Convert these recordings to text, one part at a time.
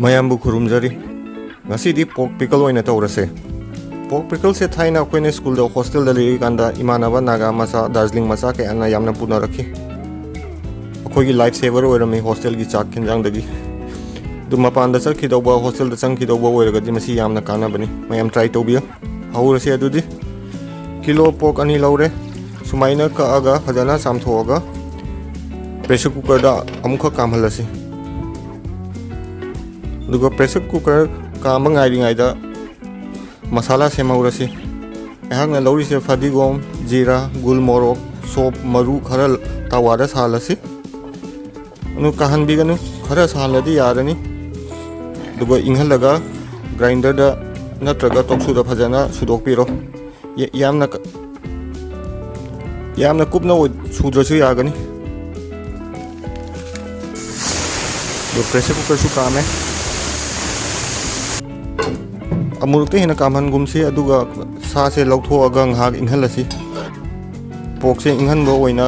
mayambu khurumjari ngasi di pork pickle oina tawrase pork pickle se thaina koine school da hostel da lei kanda imanaba naga masa darjeeling masa ke anga yamna puna rakhi akoi gi life saver oirami hostel gi chak khinjang dagi du mapan da sakhi doba hostel da changki doba oiraga di masi yamna kana bani mayam try tobiya haurase adudi kilo pork ani laure sumaina ka aga fajana samthoga pressure cooker da amukha kamhalasi दुगो pressure cooker काम गाइदा मसाला सेमाउरसी ऐहांना लौरिसे फदिगोम जीरा गुलमोरक soap मरु खरा तवादा सालसी अनु कहनबिगनु खरा सालदी यारनी दुगो इंहलगा grinder दा नत्रगा तोक्सुदा फजना सुदोकपिरो यामना कुपना सुद्रसु यागनी दो pressure cooker सु कामे अमुरते हेना कामहन गुमसे अदुगा सा से लौथोअगा ngahak inhalasi pork se inghanbo oina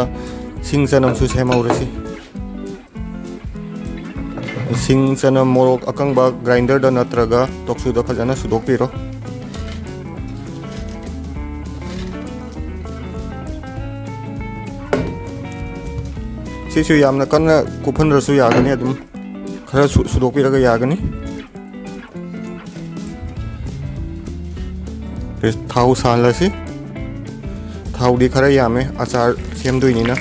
sing chanam su semaurasi sing chanam morok akangba grinder da natraga toksu da phajana sudokpiro sisu yamna kanna kuphan rasu yagani adum khara sudokpiraga yagani थाउ सानलसी थाउ दी खरा यामे अचार सेमदुइनिना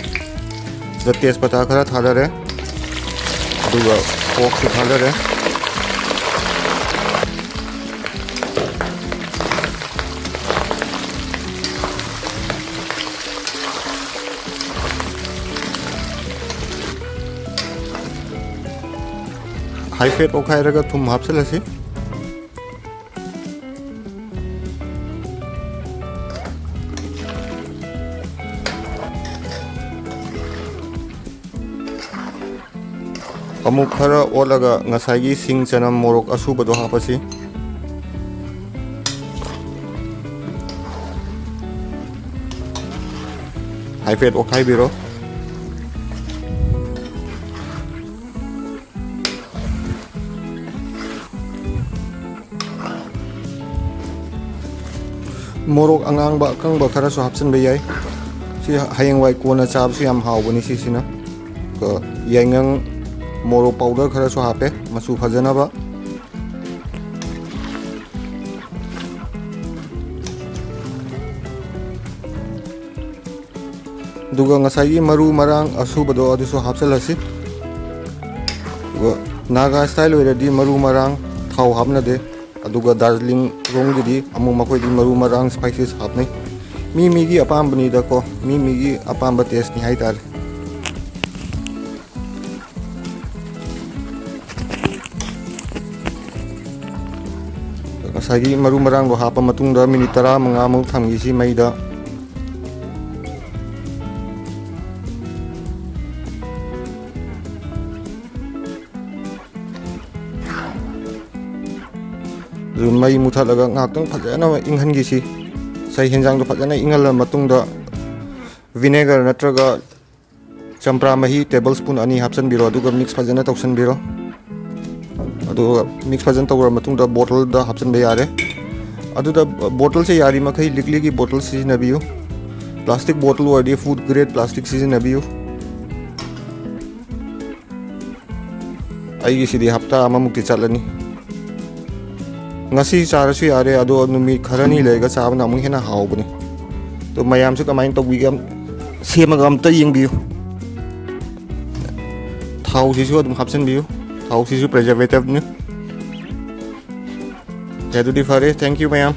the तेजपत्ता खरा थादरे दुगा पोक सु थादरे high fate ओखायरगा थुम हापसलसी अमुक खरा ओलगा ngसाइगी सिंग चनम मोरक असुबदो हापसी हाइफेट ओखाइ बिरो मोरक अंगांगबा कंगबा खरा सु हापसन बे याय सि हायंगवाइ कोना चाब सु याम हावबनी सिसिना क यांगंग मोरो पाउडर खरा सु हापे मसु फजनबा दुगा ngसाइगी मरु मरांग असुबदो अदुसु हापसलसी दुगा नागा स्टाइल ओइरदि मरु मरांग थाव हापना दे अदुगा दार्जिलिंग रोंगिदि अमु मखोइदि मरु मरांग स्पाइसेस हापनै मी मीगी अपामबनी दको मी मीगी अपामबा टेस्ट नि हाइतार ngसाइगी मरु मरांग लो हापा मतुंगदा मिनिट 15 मुक थमगिसि मैदा मई मुथालगा ngaktung फजना इंगहनगिसि सै हेंजांग दो फजना इंगल मतुंगदा विनेगर नत्रगा चंप्रा मही टेबलस्पून अनि हापसन बिरो अदुगा मिक्स फजना तौसन बिरो अदुगा मिक्स फजन तौरा मतुंगदा बोतल दा हापसन बे यारे अदुदा बोतल से यारी मखै लिकली की बोतल सिजनबियो प्लास्टिक बोतल ओरदि फूड ग्रेड प्लास्टिक सिजनबियो आइगी सिदि हप्ता अमा मुक्ति चलनी ngasi charasु यारे अदो नुमि खरनी लेगा चाबना अमु हेना हावबनी तो मयामसु कमाइन तौबिगम सेमगा अमता यंगबियो थाउ सिसु अदुम हापसन बियो थाउ सिसु प्रिजर्वेटिव ने यादुदि फरे थैंक यू मैम